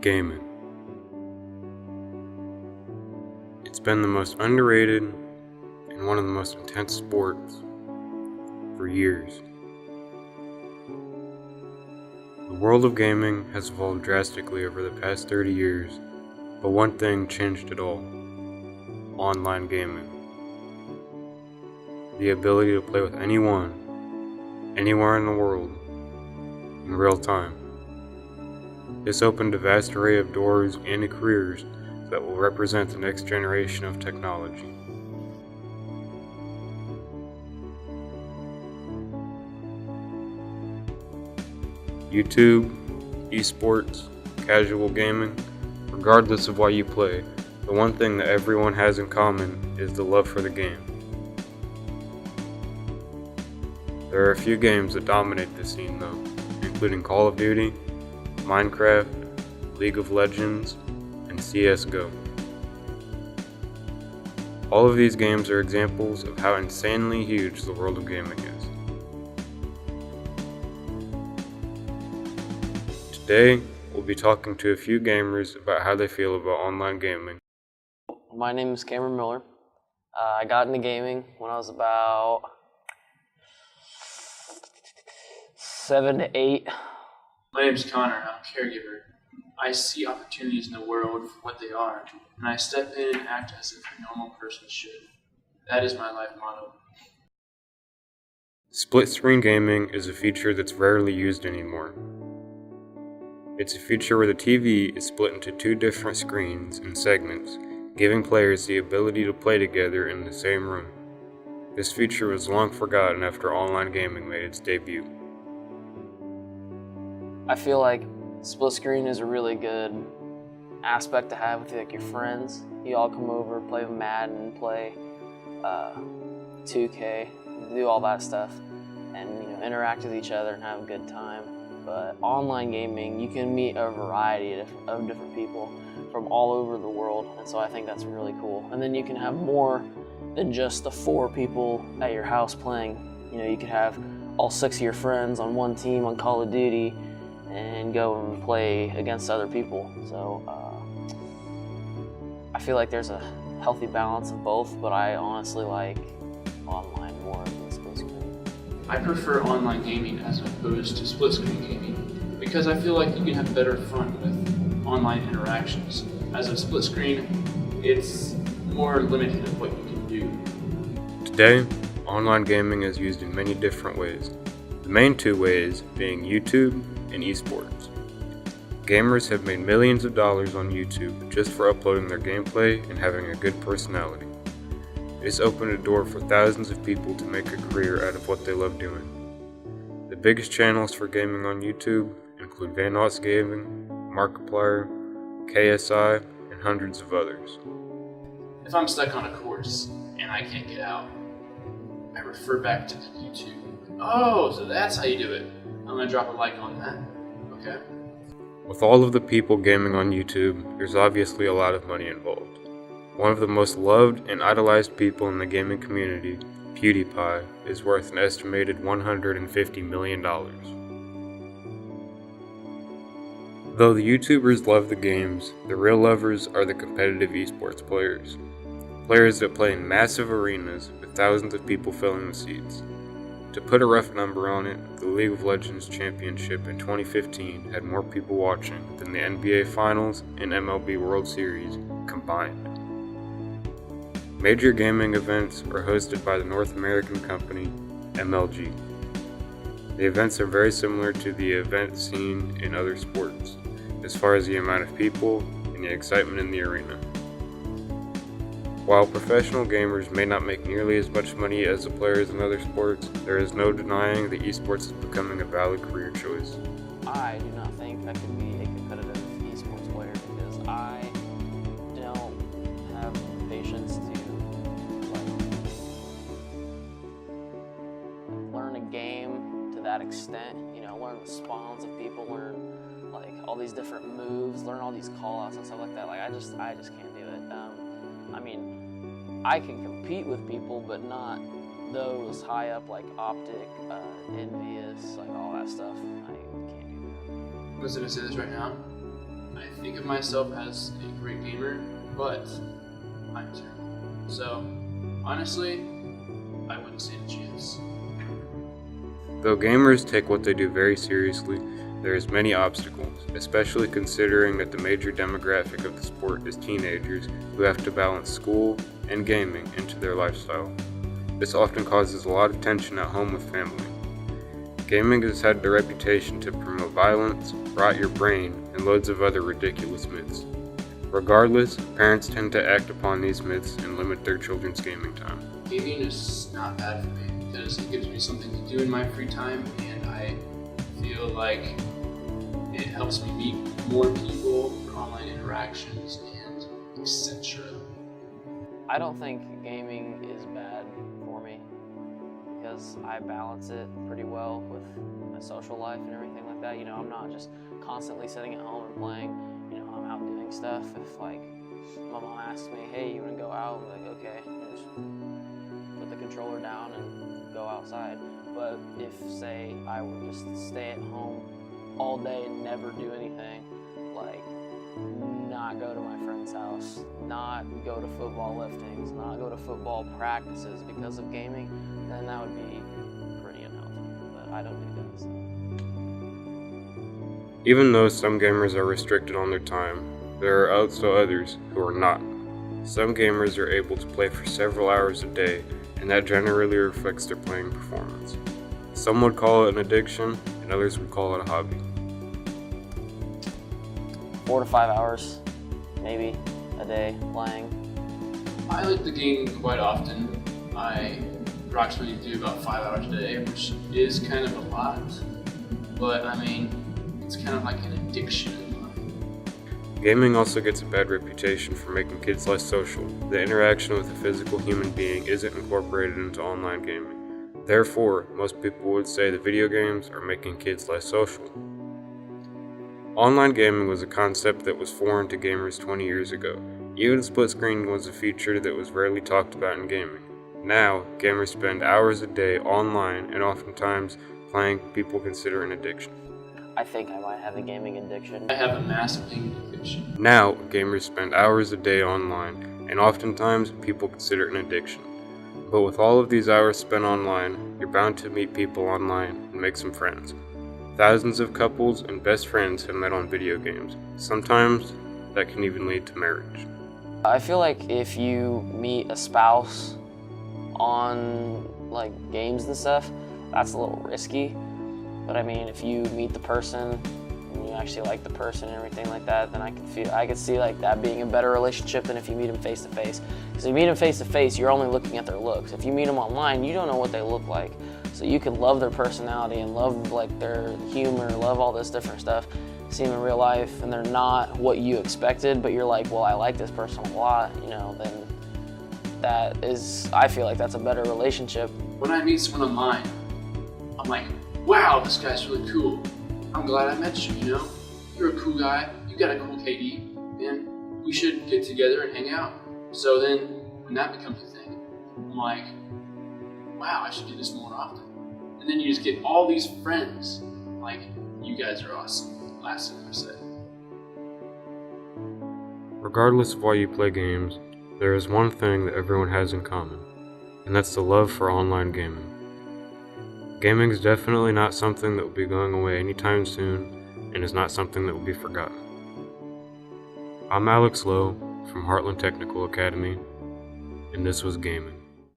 Gaming. It's been the most underrated and one of the most intense sports for years. The world of gaming has evolved drastically over the past 30 years, but one thing changed it all: online gaming. The ability to play with anyone, anywhere in the world, in real time. This opened a vast array of doors and careers that will represent the next generation of technology. YouTube, esports, casual gaming, regardless of why you play, the one thing that everyone has in common is the love for the game. There are a few games that dominate the scene though, including Call of Duty, Minecraft, League of Legends, and CSGO. All of these games are examples of how insanely huge the world of gaming is. Today, we'll be talking to a few gamers about how they feel about online gaming. My name is Cameron Miller. I got into gaming when I was about 7 to 8. My name is Connor. I'm a caregiver. I see opportunities in the world for what they are, and I step in and act as if a normal person should. That is my life motto. Split-screen gaming is a feature that's rarely used anymore. It's a feature where the TV is split into two different screens and segments, giving players the ability to play together in the same room. This feature was long forgotten after online gaming made its debut. I feel like split screen is a really good aspect to have with your friends. You all come over, play Madden, play 2K, do all that stuff, and interact with each other and have a good time. But online gaming, you can meet a variety of different people from all over the world, and so I think that's really cool. And then you can have more than just the 4 people at your house playing. You could have all 6 of your friends on one team on Call of Duty and go and play against other people. So I feel like there's a healthy balance of both, but I honestly like online more than split screen. I prefer online gaming as opposed to split screen gaming because I feel like you can have better fun with online interactions. As a split screen, it's more limited of what you can do. Today, online gaming is used in many different ways. The main 2 ways being YouTube and esports. Gamers have made millions of dollars on YouTube just for uploading their gameplay and having a good personality. It's opened a door for thousands of people to make a career out of what they love doing. The biggest channels for gaming on YouTube include Vanoss Gaming, Markiplier, KSI, and hundreds of others. If I'm stuck on a course and I can't get out, I refer back to YouTube. Oh, so that's how you do it. I'm gonna drop a like on that. Okay. With all of the people gaming on YouTube, there's obviously a lot of money involved. One of the most loved and idolized people in the gaming community, PewDiePie, is worth an estimated $150 million. Though the YouTubers love the games, the real lovers are the competitive esports players. Players that play in massive arenas with thousands of people filling the seats. To put a rough number on it, the League of Legends Championship in 2015 had more people watching than the NBA Finals and MLB World Series combined. Major gaming events are hosted by the North American company MLG. The events are very similar to the event scene in other sports, as far as the amount of people and the excitement in the arena. While professional gamers may not make nearly as much money as the players in other sports, there is no denying that esports is becoming a valid career choice. I do not think I could be a competitive esports player because I don't have patience to learn a game to that extent. Learn the spawns of people, learn all these different moves, learn all these call-outs and stuff like that. I just can't do it. I can compete with people, but not those high up like Optic, Envious, all that stuff. I can't do that. I'm just gonna say this right now. I think of myself as a great gamer, but I'm terrible. So, honestly, I wouldn't stand a chance. Though gamers take what they do very seriously, there is many obstacles, especially considering that the major demographic of the sport is teenagers who have to balance school and gaming into their lifestyle. This often causes a lot of tension at home with family. Gaming has had the reputation to promote violence, rot your brain, and loads of other ridiculous myths. Regardless, parents tend to act upon these myths and limit their children's gaming time. Gaming is not bad for me because it gives me something to do in my free time, and I feel like it helps me meet more people for online interactions and etc. I don't think gaming is bad for me because I balance it pretty well with my social life and everything like that. I'm not just constantly sitting at home and playing. I'm out doing stuff. If my mom asks me, hey, you want to go out? I'm like, okay, just put the controller down and go outside. But if, say, I would just stay at home all day and never do anything, like not go to my friend's house, not go to football liftings, not go to football practices because of gaming, then that would be pretty unhealthy. But I don't do that. So. Even though some gamers are restricted on their time, there are also others who are not. Some gamers are able to play for several hours a day, and that generally reflects their playing performance. Some would call it an addiction, and others would call it a hobby. 4 to 5 hours, maybe, a day playing. I like the game quite often. I approximately do about 5 hours a day, which is kind of a lot, but it's kind of like an addiction. Gaming also gets a bad reputation for making kids less social. The interaction with a physical human being isn't incorporated into online gaming. Therefore, most people would say the video games are making kids less social. Online gaming was a concept that was foreign to gamers 20 years ago. Even split screen was a feature that was rarely talked about in gaming. Now, gamers spend hours a day online and oftentimes playing people consider an addiction. I think I might have a gaming addiction. I have a massive gaming addiction. Now, gamers spend hours a day online, and oftentimes people consider it an addiction. But with all of these hours spent online, you're bound to meet people online and make some friends. Thousands of couples and best friends have met on video games. Sometimes that can even lead to marriage. I feel like if you meet a spouse on games and stuff, that's a little risky. But if you meet the person and you actually like the person and everything like that, then I could see that being a better relationship than if you meet them face to face. Because if you meet them face to face, you're only looking at their looks. If you meet them online, you don't know what they look like. So you can love their personality and love their humor, love all this different stuff, see them in real life, and they're not what you expected, but you're like, well, I like this person a lot, then I feel like that's a better relationship. When I meet someone online, I'm like, wow, this guy's really cool. I'm glad I met you, You're a cool guy, you got a cool KD, and we should get together and hang out. So then, when that becomes a thing, I'm like, wow, I should do this more often. And then you just get all these friends, like, you guys are awesome. Last thing I said. Regardless of why you play games, there is one thing that everyone has in common, and that's the love for online gaming. Gaming is definitely not something that will be going away anytime soon, and is not something that will be forgotten. I'm Alex Lowe from Heartland Technical Academy, and this was gaming.